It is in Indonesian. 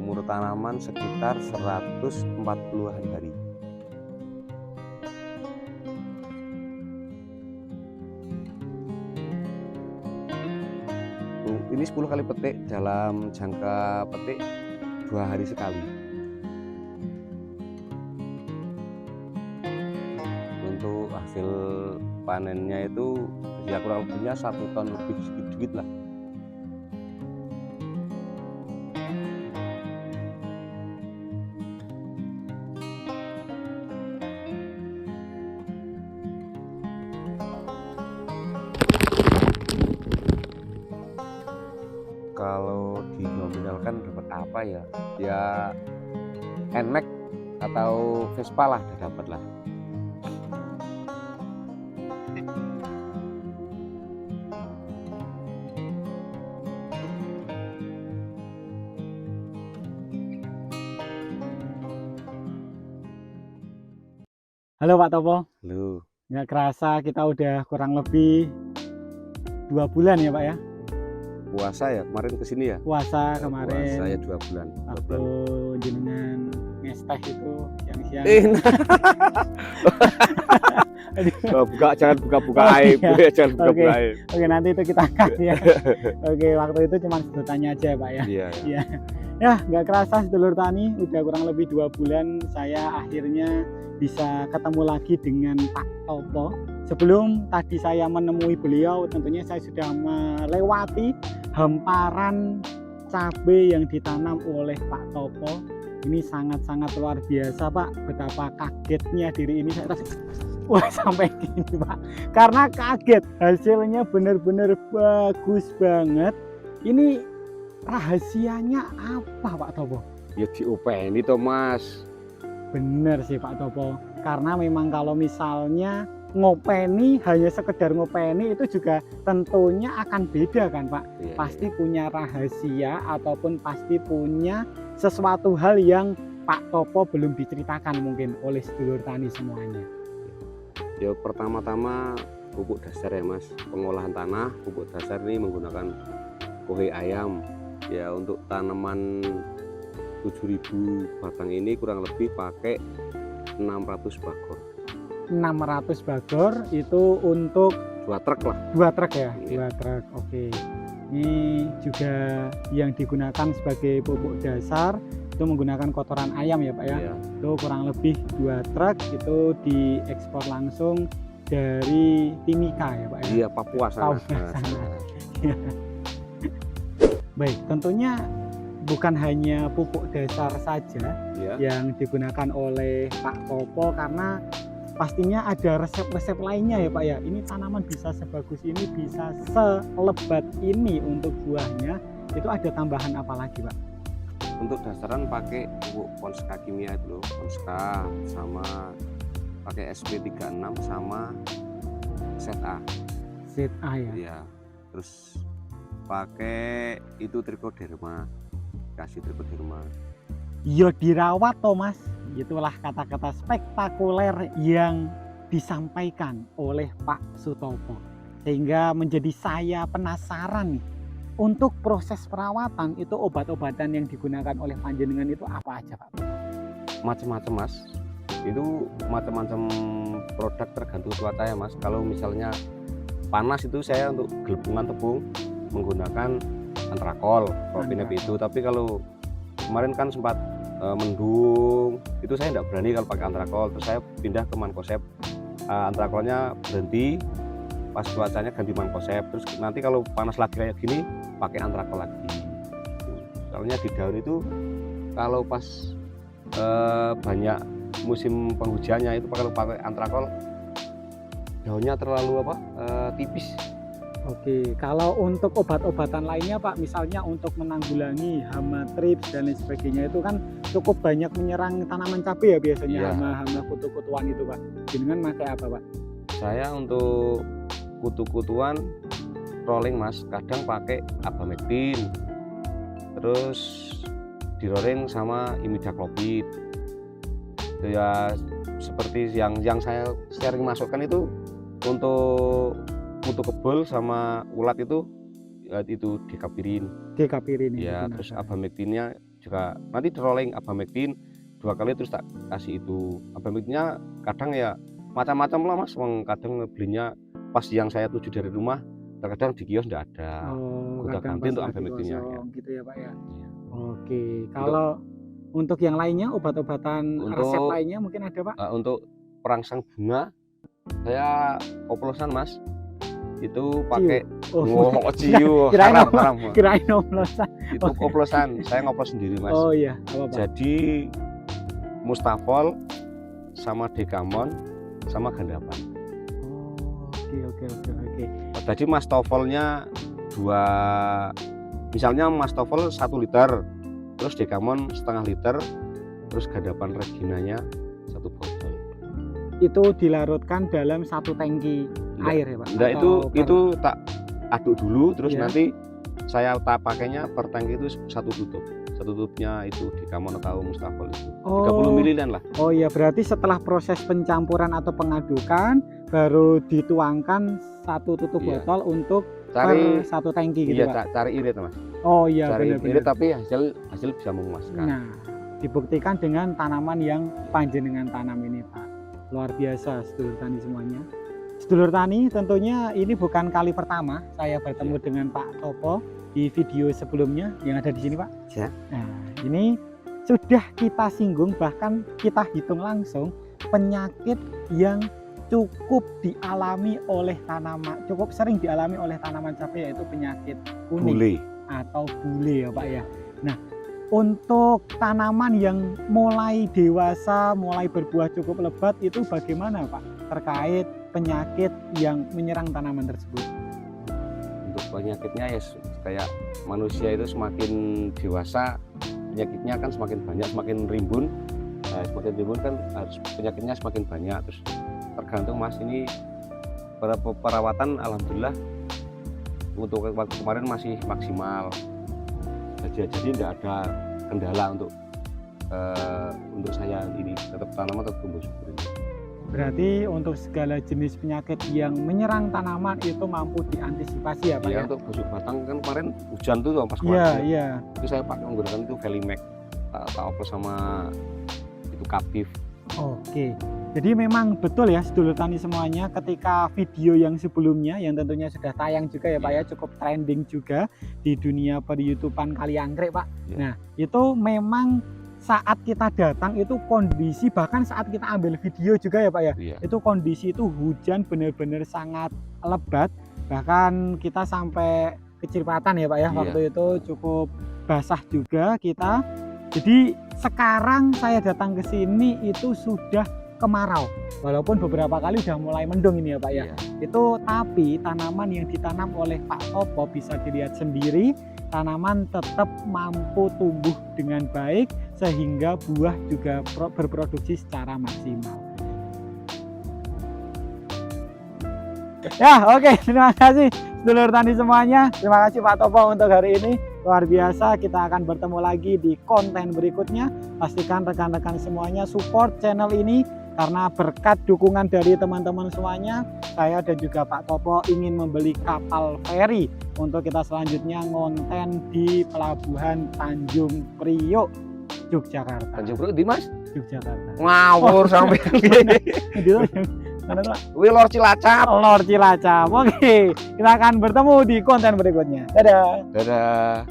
umur tanaman sekitar 140-an hari. Ini 10 kali petik dalam jangka petik 2 hari sekali. Untuk hasil panennya itu ya kurang lebihnya 1 ton lebih sedikit lah. Kalau dinominalkan dapat apa ya? Ya NMAX atau Vespa lah dapat lah. Halo Pak Topo. Halo. Nggak kerasa kita udah kurang lebih 2 bulan ya Pak ya? Puasa ya kemarin kesini ya? Puasa kemarin. Puasa ya 2 bulan. Waktu jenengan ngesteh itu siang-siang. Jangan buka-buka aib. Jangan buka-buka aib. Oke, nanti itu kita cut ya. Oke, waktu itu cuma sedotannya aja Pak ya. Iya. Iya. Ya, nggak kerasa sedulur tani, udah kurang lebih 2 bulan saya akhirnya bisa ketemu lagi dengan Pak Topo. Sebelum tadi saya menemui beliau, tentunya saya sudah melewati hamparan cabai yang ditanam oleh Pak Topo. Ini sangat-sangat luar biasa Pak, betapa kagetnya diri ini saya wah sampai gini Pak, karena kaget, hasilnya benar-benar bagus banget. Ini rahasianya apa Pak Topo? Ya diopeni toh Mas. Bener sih Pak Topo, karena memang kalau misalnya ngopeni hanya sekedar ngopeni itu juga tentunya akan beda kan Pak. Iya, pasti punya rahasia ataupun pasti punya sesuatu hal yang Pak Topo belum diceritakan mungkin oleh sedulur tani semuanya. Ya pertama-tama pupuk dasar ya Mas, pengolahan tanah. Pupuk dasar ini menggunakan kohe ayam ya. Untuk tanaman 7.000 batang ini kurang lebih pakai 600 bagor. 600 bagor itu untuk 2 truk lah. 2 truk ya? Iya. 2 truk, oke. Ini juga yang digunakan sebagai pupuk dasar itu menggunakan kotoran ayam ya Pak ya? Iya. Itu kurang lebih 2 truk itu diekspor langsung dari Timika ya Pak ya? Iya, Papua sana. Papua sana. Baik, tentunya bukan hanya pupuk dasar saja Iya. yang digunakan oleh Pak Topo, karena pastinya ada resep-resep lainnya ya Pak ya. Ini tanaman bisa sebagus ini, bisa selebat ini untuk buahnya. Itu ada tambahan apa lagi Pak? Untuk dasaran pakai pupuk Ponska kimia itu loh, Ponska, sama pakai SP36 sama ZA. ZA ya. Iya. Terus pakai itu Trichoderma, kasih Trichoderma. Yo dirawat Thomas, itulah kata-kata spektakuler yang disampaikan oleh Pak Sutopo, sehingga menjadi saya penasaran nih, untuk proses perawatan itu obat-obatan yang digunakan oleh panjenengan itu apa aja Pak? Macam-macam Mas, itu macam-macam produk tergantung cuaca ya Mas. Kalau misalnya panas itu saya untuk gelepungan tepung menggunakan antrakol, propinep itu. Tapi kalau kemarin kan sempat mendung, itu saya tidak berani kalau pakai antrakol. Terus saya pindah ke mankosep, antrakolnya berhenti, pas cuacanya ganti mankosep. Terus nanti kalau panas lagi kayak gini pakai antrakol lagi. Soalnya di daun itu kalau pas banyak musim penghujannya itu kalau pakai antrakol daunnya terlalu tipis. Oke, kalau untuk obat-obatan lainnya Pak, misalnya untuk menanggulangi hama trips dan lain sebagainya, itu kan cukup banyak menyerang tanaman cabai ya biasanya. Iya. Hama-hama kutu-kutuan itu Pak. Jenengan pakai apa Pak? Saya untuk kutu-kutuan rolling Mas, kadang pakai abamectin, terus diroring sama imidacloprid. Itu ya seperti yang saya sering masukkan itu untuk kutu kebul sama ulat itu dekapirin. Dekapirin Ya, digunakan. terus abamectinnya juga nanti rolling abamectin 2 kali terus tak kasih itu. Abamectinnya kadang ya macam-macam lah Mas, kadang belinya pas yang saya tuju dari rumah, terkadang di kios enggak ada. Udah Kadang ganti pas untuk lagi abamectinnya ya. kosong gitu ya Pak ya. Iya. Oke, kalau untuk yang lainnya obat-obatan resep Untuk lainnya mungkin ada Pak? untuk perangsang bunga saya oplosan Mas. Itu pakai ciu, kirain haram. kirain oplosan. Itu oplosan, saya ngoplos sendiri Mas. Oh iya, apa Pak? Jadi Mustafol sama Dekamon sama Gandapan. Oke. Tadi Mastofolnya 2, misalnya Mastofol 1 liter, terus Dekamon setengah liter, terus Gandapan Reginanya 1 botol. Itu dilarutkan dalam 1 tangki air ya Pak? Enggak, itu tak aduk dulu, terus Ya. nanti saya pakainya per tangki itu 1 tutup. 1 tutupnya itu Dekamon atau Mustafol itu 30 ml lah. Oh iya, berarti setelah proses pencampuran atau pengadukan baru dituangkan 1 tutup Iya. botol untuk Cari per 1 tangki gitu iya, Pak? cari irit Mas. Oh iya, Cari irit benar-benar. tapi hasil bisa memuaskan. Nah, dibuktikan dengan tanaman yang panjenengan tanam ini Pak. Luar biasa sedulur tani semuanya. Sedulur tani, tentunya ini bukan kali pertama saya bertemu dengan Pak Topo di video sebelumnya yang ada di sini Pak. Ya. Nah, ini sudah kita singgung, bahkan kita hitung langsung penyakit yang cukup dialami oleh tanaman, cukup sering dialami oleh tanaman cabai, yaitu penyakit kuning Bule. atau bule ya Pak ya. Nah, untuk tanaman yang mulai dewasa, mulai berbuah cukup lebat itu bagaimana Pak terkait penyakit yang menyerang tanaman tersebut? Untuk penyakitnya ya kayak manusia itu semakin dewasa penyakitnya kan semakin banyak, semakin rimbun. Nah, semakin rimbun kan harus penyakitnya semakin banyak. Terus tergantung Mas, ini perawatan alhamdulillah untuk waktu kemarin masih maksimal. Jadi tidak ada kendala untuk saya ini, tetap tanaman tetap tumbuh subur. Berarti untuk segala jenis penyakit yang menyerang tanaman itu mampu diantisipasi ya Pak ya? Ya, untuk busuk batang kan kemarin hujan tuh pas Iya, kemarin. iya. Itu saya pakai menggunakan itu Velimac, tak oplos sama itu Captive. Oke. Jadi memang betul ya sedulur tani semuanya, ketika video yang sebelumnya yang tentunya sudah tayang juga ya Pak ya, cukup trending juga di dunia per-YouTubean Kalianggrek Pak. Ya. Nah, itu memang saat kita datang itu kondisi, bahkan saat kita ambil video juga ya Pak ya, Iya. itu kondisi itu hujan benar-benar sangat lebat, bahkan kita sampai keceripatan ya Pak ya. Iya. Waktu itu cukup basah juga kita. Jadi sekarang saya datang ke sini itu sudah kemarau, walaupun beberapa kali sudah mulai mendung ini ya Pak ya. Iya. Itu tapi tanaman yang ditanam oleh Pak Topo bisa dilihat sendiri, tanaman tetap mampu tumbuh dengan baik sehingga buah juga berproduksi secara maksimal. Ya, oke, terima kasih sedulur tani semuanya. Terima kasih Pak Topo untuk hari ini. Luar biasa, kita akan bertemu lagi di konten berikutnya. Pastikan rekan-rekan semuanya support channel ini, karena berkat dukungan dari teman-teman semuanya, saya dan juga Pak Topo ingin membeli kapal feri untuk kita selanjutnya ngonten di Pelabuhan Tanjung Priok, Yogyakarta. Tanjung Priok di Mas? Yogyakarta. Ngawur sampai Gitu. Mana tuh? Wih, Lor Cilacap. Lor Cilacap. Oke, kita akan bertemu di konten berikutnya. Dadah. Dadah.